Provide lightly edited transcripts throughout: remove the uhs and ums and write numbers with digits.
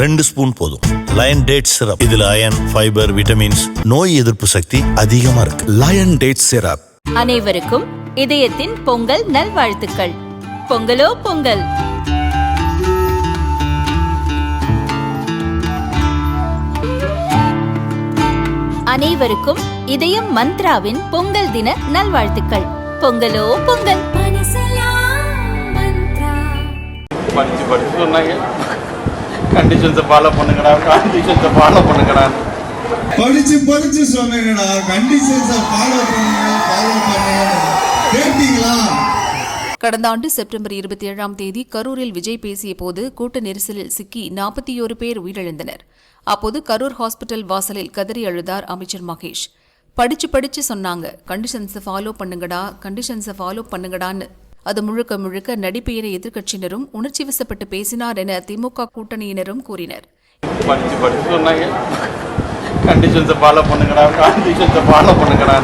2 spoon போதும். Lion date syrup, இதுல iron, fibre, vitamins, நோய் எதிர்ப்பு சக்தி அதிகமா இருக்கு. Lion date syrup. அனைவருக்கும் இதயத்தின் பொங்கல் நல்வாழ்த்துக்கள். பொங்கலோ பொங்கல். அனைவருக்கும் இதயம் மந்த்ராவின் பொங்கல் தின நல்வாழ்த்துக்கள். பொங்கலோ பொங்கல். படிச்சு சொன்னாங்க, கண்டிஷன்ஸை ஃபாலோ பண்ணுங்கடா, கண்டிஷன்ஸை ஃபாலோ பண்ணுங்கடா. படிச்சு சொன்னீங்கடா, கண்டிஷன்ஸை ஃபாலோ பண்ணுங்க. கேட்டீங்களா? கடந்த ஆண்டு செப்டம்பர் 27ஆம் தேதி கரூரில் விஜய் பேசிய போது கூட்ட நெரிசலில் சிக்கி 41 பேர் உயிரிழந்தனர். அப்போது கரூர் ஹாஸ்பிட்டல் வாசலில் கதறி அழுதார் அமைச்சர் மகேஷ். படிச்சு சொன்னாங்க, கண்டிஷன்ஸை ஃபாலோ பண்ணுங்கடான்னு. அது முழுக்க முழுக்க நடிப்பு என எதிர்க்கட்சியினரும் உணர்ச்சி வசப்பட்டு பேசினார் என திமுக கூட்டணியினரும் கூறினர். படிச்சு சொன்னாங்க, கண்டிஷன்ஸை ஃபாலோ பண்ணுங்கடா.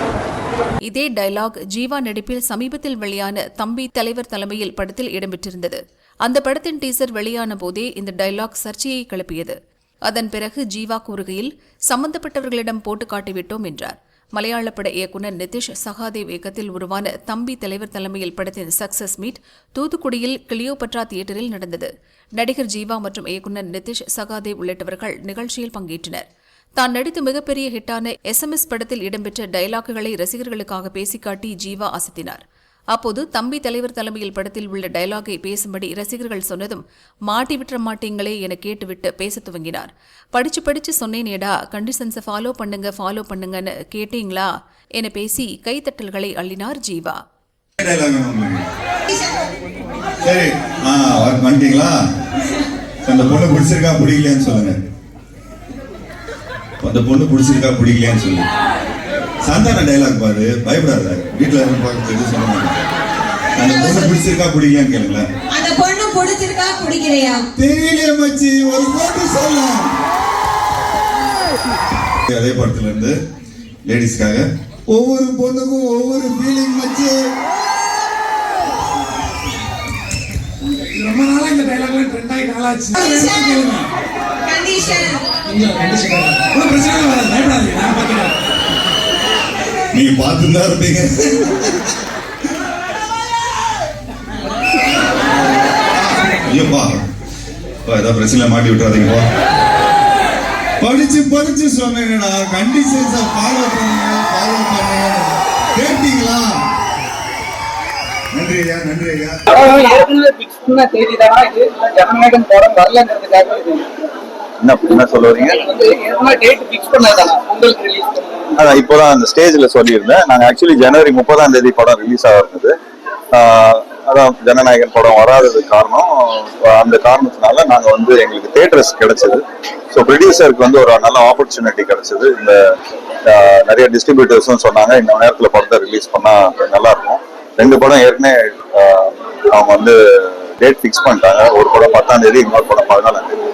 இதே டயலாக் ஜீவா நடிப்பில் சமீபத்தில் வெளியான தம்பி தலைவர் தலைமையில் படத்தில் இடம்பெற்றிருந்தது. அந்த படத்தின் டீசர் வெளியான போதே இந்த டயலாக் சர்ச்சையை கிளப்பியது. அதன் பிறகு ஜீவா கூறுகையில், சம்பந்தப்பட்டவர்களிடம் போட்டு காட்டிவிட்டோம் என்றார். மலையாள பட இயக்குநர் நிதிஷ் சகாதேவ் இயக்கத்தில் உருவான தம்பி தலைவர் தலைமையில் படத்தின் சக்சஸ் மீட் தூத்துக்குடியில் கிளியோபட்ரா தியேட்டரில் நடந்தது. நடிகர் ஜீவா மற்றும் இயக்குநர் நிதிஷ் சகாதேவ் உள்ளிட்டவர்கள் நிகழ்ச்சியில் பங்கேற்றனர். தான் நடித்து மிகப்பெரிய ஹிட்டான SMS படத்தில் இடம்பெற்ற டயலாக்குகளை ரசிகர்களுக்காக பேசிக்காட்டி ஜீவா அசத்தினார். அப்போது தம்பி தலைவர் தலைமையில் படத்தில் உள்ள டயலாகை பேசும்படி ரசிகர்கள் சொன்னதும், மாட்டி விட்டுற மாட்டீங்களே என கேட்டுவிட்டு பேச துவங்கினார். படிச்சு சொன்னேனேடா, கண்டிஷன்ஸை ஃபாலோ பண்ணுங்கன்னு கேட்டீங்களா என பேசி கைத்தட்டல்களை அள்ளினார் ஜீவா. சரி, வந்துட்டீங்களா? அந்த பொண்ணு பிடிச்சிருக்கா பிடிக்கலையான்னு சொல்லுங்க. அந்த பொண்ணு பிடிச்சிருக்கா பிடிக்கலையான்னு சொல்லுங்க. சாந்தான டைலாக் பாரு, பயப்படாத. வீட்டுல பார்த்து சொல்ல மாட்டேன். அந்த பொண்ணு பிடிச்சிருக்கா பிடிக்கலையான்னு கேளுங்களேன். அந்த பொண்ணு பிடிச்சிருக்கா பிடிக்கலையா தெரியல மச்சி, ஒரு போட்டு சொல்ல. அதே படத்துல இருந்து லேடிஸ்க்காக ஒவ்வொரு பொண்ணுக்கும் ஒவ்வொரு ஃபீலிங் மச்சி. ரொம்ப நாளா இந்த டைலாக்ல ட்ரெண்ட் ஆகி நாளாச்சு. கண்டிஷன் ஒரு பிரச்சனை வராது, பயப்படாதீங்க, நான் பார்க்கிறேன். நீங்க பார்த்துதான் இருப்பீங்க. ஐயோப்பா, ஏதாவது பிரச்சனை மாட்டி விட்டுறாதீங்கப்பா. படிச்சு சொன்னீங்கடா, கண்டிஷன்ஸை ஃபாலோ பண்ணுங்க. கேட்டீங்களா? நன்றி ஐயா. என்ன சொல்ல வரீங்க? அதான் இப்போதான் அந்த ஸ்டேஜ்ல சொல்லியிருந்தேன். நாங்க ஆக்சுவலி ஜனவரி 30ஆம் தேதி படம் ரிலீஸ் ஆகிறது. அதான் ஜனநாயகன் படம் வராததுக்கு காரணம். அந்த காரணத்தினால நாங்க எங்களுக்கு தியேட்டர்ஸ் கிடைச்சது. ஸோ ப்ரொடியூசருக்கு ஒரு நல்ல ஆப்பர்ச்சுனிட்டி கிடைச்சது. இந்த நிறைய டிஸ்ட்ரிபியூட்டர்ஸும் சொன்னாங்க, இந்த நேரத்துல படத்தை ரிலீஸ் பண்ணா நல்லா இருக்கும். 2 படம் ஏற்கனவே அவங்க டேட் ஃபிக்ஸ் பண்ணிட்டாங்க. ஒரு படம் 10ஆம் தேதி, இன்னொரு படம் 14ஆம் தேதி.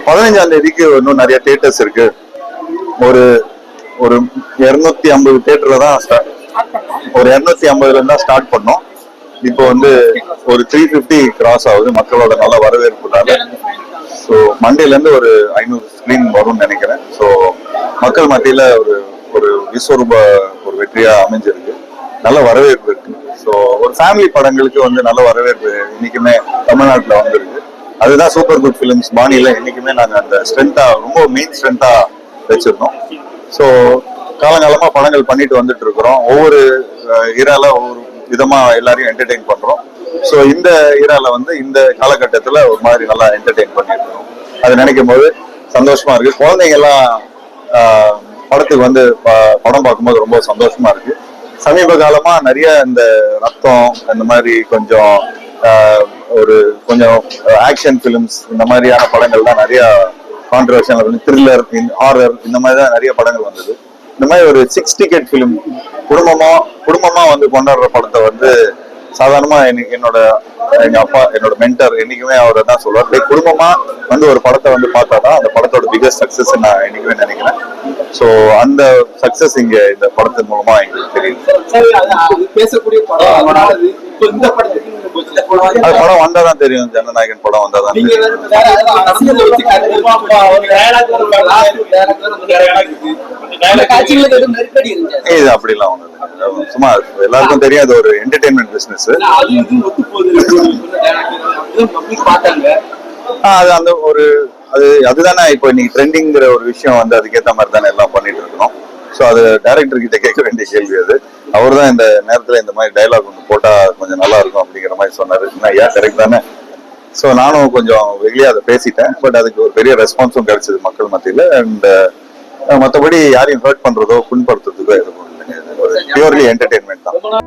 15ஆம் தேதிக்கு இன்னும் நிறைய தியேட்டர்ஸ் இருக்கு. ஒரு 250 தியேட்டர்ல தான் ஒரு 250ல இருந்தா ஸ்டார்ட் பண்ணோம். இப்போ ஒரு 350 கிராஸ் ஆகுது மக்களோட நல்ல வரவேற்புனால. ஸோ மண்டேல இருந்து ஒரு 500 ஸ்கிரீன் வரும்னு நினைக்கிறேன். ஸோ மக்கள் மத்தியில ஒரு விஸ்வரூப ஒரு வெற்றியா அமைஞ்சிருக்கு. நல்ல வரவேற்பு இருக்கு. ஸோ ஒரு ஃபேமிலி படங்களுக்கு நல்ல வரவேற்பு இன்னைக்குமே தமிழ்நாட்டில் வந்திருக்கு. அதுதான் சூப்பர் குட் ஃபிலிம்ஸ் பாணியில இன்னைக்குமே நாங்க அந்த ஸ்ட்ரென்த்தா, ரொம்ப மெயின் ஸ்ட்ரென்த்தா வச்சிருந்தோம். ஸோ காலங்காலமா படங்கள் பண்ணிட்டு வந்துட்டு இருக்கிறோம். ஒவ்வொரு இரால ஒவ்வொரு விதமா எல்லாரையும் என்டர்டெயின் பண்றோம். ஸோ இந்த இரால இந்த காலகட்டத்துல ஒரு மாதிரி நல்லா என்டர்டெயின் பண்ணிட்டு இருக்கோம். அது நினைக்கும் போது சந்தோஷமா இருக்கு. குழந்தைங்க எல்லாம் படத்துக்கு படம் பார்க்கும்போது ரொம்ப சந்தோஷமா இருக்கு. சமீப காலமா நிறைய இந்த ரத்தம், இந்த மாதிரி கொஞ்சம் ஆக்ஷன் பிலிம்ஸ், இந்த மாதிரியான படங்கள் தான் நிறைய கான்ட்ரவர்ஷியல், த்ரில்லர், ஹாரர், இந்த மாதிரி தான் நிறைய படங்கள் வந்தது. இந்த மாதிரி ஒரு 6 டிக்கெட் பிலிம் குடும்பமா கொண்டாடுற படத்தை சாதாரணமா எங்க அப்பா, என்னோட மென்டர் என்னைக்குமே அவர் தான் சொல்லுவார், குடும்பமா ஒரு படத்தை பார்த்தாதான் அந்த படத்தோட பிகஸ்ட் சக்சஸ் நான் என்னைக்குமே நினைக்கிறேன். ஸோ அந்த சக்சஸ் இங்க இந்த படத்தின் மூலமா எங்களுக்கு தெரியுது. பேசக்கூடிய படம் இந்த படத்துக்கு அது படம் வந்தாதான் தெரியும், ஜனநாயகன் படம் வந்தாதான் நீங்க தெரியும். வேற அரசியல் வச்சு கண்டிப்பா ஒரு dialogue ஒரு காட்சிகளுக்கு எதுவும் நெருக்கடி இருந்துச்சு. இது அப்படிலாம் ஒண்ணு இல்லை. சும்மா எல்லாருக்கும் தெரியும், அது ஒரு என்டர்டைன்மெண்ட் பிசினஸ். அது இது ஒத்து போகுது பார்த்தாங்க. அது அந்த ஒரு அதுதானே இப்போ இன்னைக்கு ட்ரெண்டிங்கிற ஒரு விஷயம் வந்து அதுக்கேற்ற மாதிரி தானே எல்லாம் பண்ணிட்டு இருக்கணும். ஸோ அது டைரக்டர் கிட்ட கேட்க வேண்டிய கேள்வி அது. அவர் தான் இந்த நேரத்தில் இந்த மாதிரி டைலாக் ஒன்று போட்டா கொஞ்சம் நல்லா இருக்கும் அப்படிங்கிற மாதிரி சொன்னாரு. ஏன் கரெக்ட் தானே. ஸோ நானும் கொஞ்சம் வெளியே அதை பேசிட்டேன். பட் அதுக்கு ஒரு பெரிய ரெஸ்பான்ஸும் கிடைச்சது மக்கள் மத்தியில். அண்ட் மற்றபடி யாரையும் ஹர்ட் பண்றதோ புண்படுத்துறதுக்கோ எதுவும் இல்லைங்க. ஒரு பியூர்லி என்டர்டெயின்மெண்ட் தான்.